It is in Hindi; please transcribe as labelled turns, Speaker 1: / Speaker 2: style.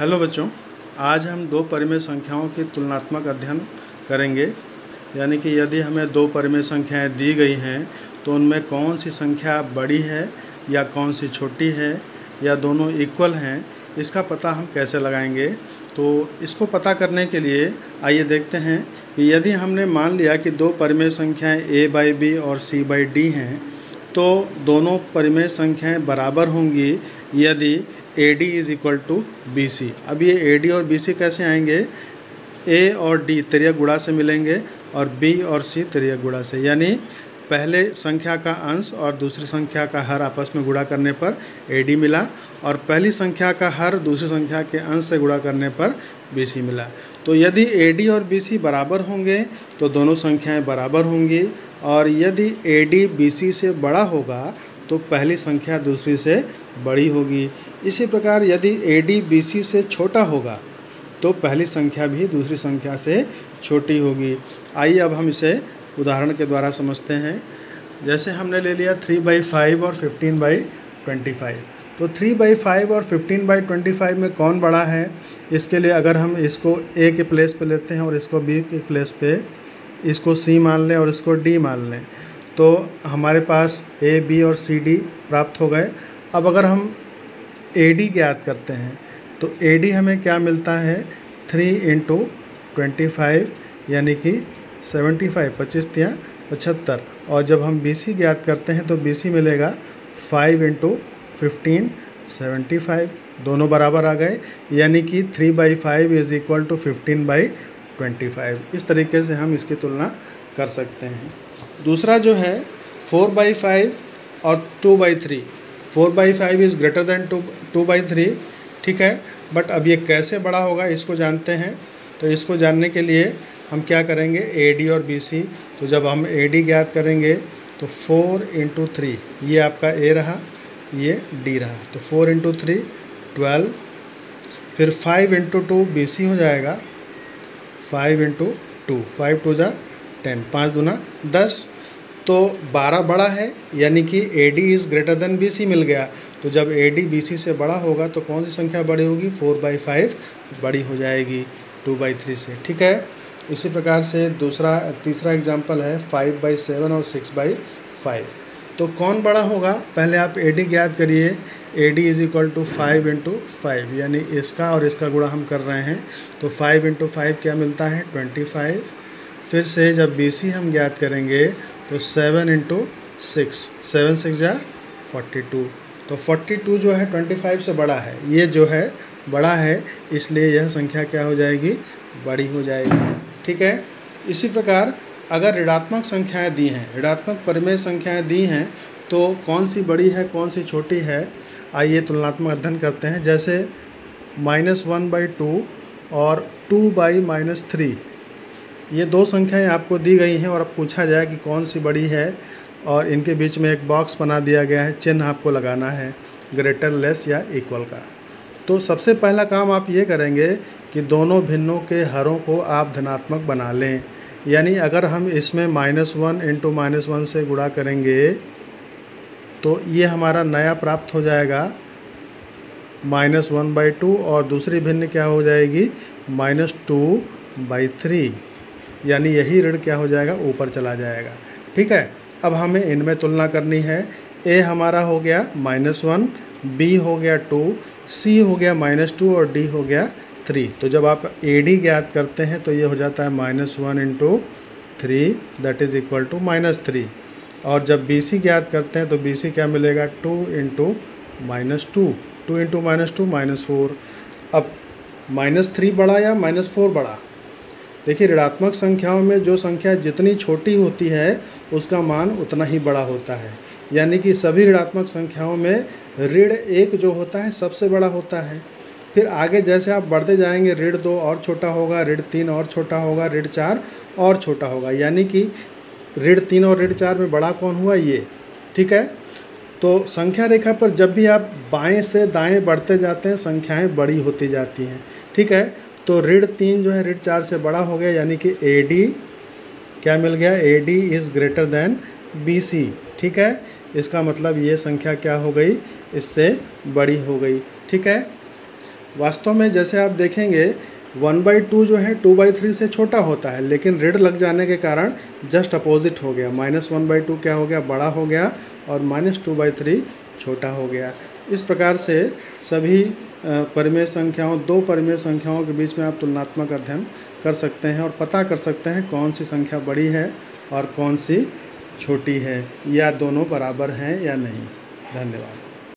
Speaker 1: हेलो बच्चों, आज हम दो परिमेय संख्याओं की तुलनात्मक अध्ययन करेंगे। यानी कि यदि हमें दो परिमेय संख्याएं दी गई हैं तो उनमें कौन सी संख्या बड़ी है या कौन सी छोटी है या दोनों इक्वल हैं, इसका पता हम कैसे लगाएंगे। तो इसको पता करने के लिए आइए देखते हैं कि यदि हमने मान लिया कि दो परिमेय संख्याएं a/b और c/d हैं तो दोनों परिमेय संख्याएं बराबर होंगी यदि AD is equal to BC। अब ये AD और BC कैसे आएंगे? A और D तिर्यक गुणा से मिलेंगे और B और C तिर्यक गुणा से, यानी पहले संख्या का अंश और दूसरी संख्या का हर आपस में गुणा करने पर AD मिला और पहली संख्या का हर दूसरी संख्या के अंश से गुणा करने पर BC मिला। तो यदि AD और BC बराबर होंगे तो दोनों संख्याएं बराबर होंगी, और यदि AD BC से बड़ा होगा तो पहली संख्या दूसरी से बड़ी होगी। इसी प्रकार यदि AD BC से छोटा होगा तो पहली संख्या भी दूसरी संख्या से छोटी होगी। आइए अब हम इसे उदाहरण के द्वारा समझते हैं। जैसे हमने ले लिया 3/5 और 15/25। तो 3/5 और 15/25 में कौन बड़ा है? इसके लिए अगर हम इसको A के प्लेस पे लेते हैं और इसको B के प्लेस पे, इसको C मान लें और इसको D मान लें, तो हमारे पास A, B और C, D प्राप्त हो गए। अब अगर हम AD ज्ञात करते हैं तो AD हमें क्या मिलता है? 3 × 25 यानी कि 75, 25 × 75। और जब हम BC ज्ञात करते हैं तो BC मिलेगा 5 × 15, 75। दोनों बराबर आ गए, यानी कि 3/5 इज़ इक्वल टू 15/25। इस तरीके से हम इसकी तुलना कर सकते हैं। दूसरा जो है 4/5 और 2/3। 4/5 इज़ ग्रेटर देन 2/3, ठीक है। बट अब ये कैसे बड़ा होगा इसको जानते हैं। तो इसको जानने के लिए हम क्या करेंगे? AD और BC। तो जब हम AD ज्ञात करेंगे तो 4 × 3, ये आपका A रहा, ये D रहा, तो 4 × 3 12। फिर 5 × 2 BC हो जाएगा 5 × 2, 5 2 जा 10, 5 दूना 10। तो 12 बड़ा है, यानी कि AD is greater than BC मिल गया। तो जब AD BC से बड़ा होगा तो कौन सी संख्या बड़ी होगी? 4/5 बड़ी हो जाएगी 2/3 से, ठीक है। इसी प्रकार से तीसरा एग्जाम्पल है 5/7 और 6/5। तो कौन बड़ा होगा? पहले आप AD ज्ञात करिए। AD इज़ इक्वल टू 5 × 5, यानी इसका और इसका गुणा हम कर रहे हैं। तो 5 × 5 क्या मिलता है? 25। फिर से जब BC हम ज्ञात करेंगे तो 7 × 6, 7 6 जा 42। तो 42 जो है 25 से बड़ा है, ये जो है बड़ा है, इसलिए यह संख्या क्या हो जाएगी? बड़ी हो जाएगी, ठीक है। इसी प्रकार अगर ऋणात्मक संख्याएं दी हैं, ऋणात्मक परिमेय संख्याएं दी हैं, तो कौन सी बड़ी है कौन सी छोटी है, आइए तुलनात्मक अध्ययन करते हैं। जैसे -1/2 और 2/-3, ये दो संख्याएं आपको दी गई हैं और अब पूछा जाए कि कौन सी बड़ी है, और इनके बीच में एक बॉक्स बना दिया गया है, चिन्ह आपको लगाना है ग्रेटर, लेस या इक्वल का। तो सबसे पहला काम आप ये करेंगे कि दोनों भिन्नों के हरों को आप धनात्मक बना लें। यानी अगर हम इसमें -1 × -1 से गुणा करेंगे तो ये हमारा नया प्राप्त हो जाएगा -1/2, और दूसरी भिन्न क्या हो जाएगी? -2/3, यानी यही ऋण क्या हो जाएगा? ऊपर चला जाएगा, ठीक है। अब हमें इनमें तुलना करनी है। A हमारा हो गया -1, B हो गया 2, C हो गया -2 और D हो गया 3। तो जब आप AD ज्ञात करते हैं तो ये हो जाता है -1 × 3 दैट इज़ इक्वल टू -3। और जब BC ज्ञात करते हैं तो BC क्या मिलेगा? 2 × -2, 2 × -2 -4। अब -3 बड़ा या -4 बड़ा? देखिए, ऋणात्मक संख्याओं में जो संख्या जितनी छोटी होती है उसका मान उतना ही बड़ा होता है। यानी कि सभी ऋणात्मक संख्याओं में ऋण 1 जो होता है सबसे बड़ा होता है। फिर आगे जैसे आप बढ़ते जाएंगे ऋण 2 और छोटा होगा, ऋण 3 और छोटा होगा, ऋण 4 और छोटा होगा, यानी कि ऋण 3 और ऋण 4 में बड़ा कौन हुआ? ये, ठीक है। तो संख्या रेखा पर जब भी आप बाएं से दाएं बढ़ते जाते हैं संख्याएं बड़ी होती जाती हैं, ठीक है। तो ऋण 3 जो है ऋण 4 से बड़ा हो गया, यानी कि AD क्या मिल गया? AD is greater than BC, ठीक है। इसका मतलब ये संख्या क्या हो गई? इससे बड़ी हो गई, ठीक है। वास्तव में जैसे आप देखेंगे 1/2 जो है 2/3 से छोटा होता है, लेकिन ऋण लग जाने के कारण जस्ट अपोजिट हो गया। -1/2 क्या हो गया, बड़ा हो गया, और -2/3 छोटा हो गया। इस प्रकार से सभी परिमेय संख्याओं, दो परिमेय संख्याओं के बीच में आप तुलनात्मक अध्ययन कर सकते हैं और पता कर सकते हैं कौन सी संख्या बड़ी है और कौन सी छोटी है, या दोनों बराबर हैं या नहीं। धन्यवाद।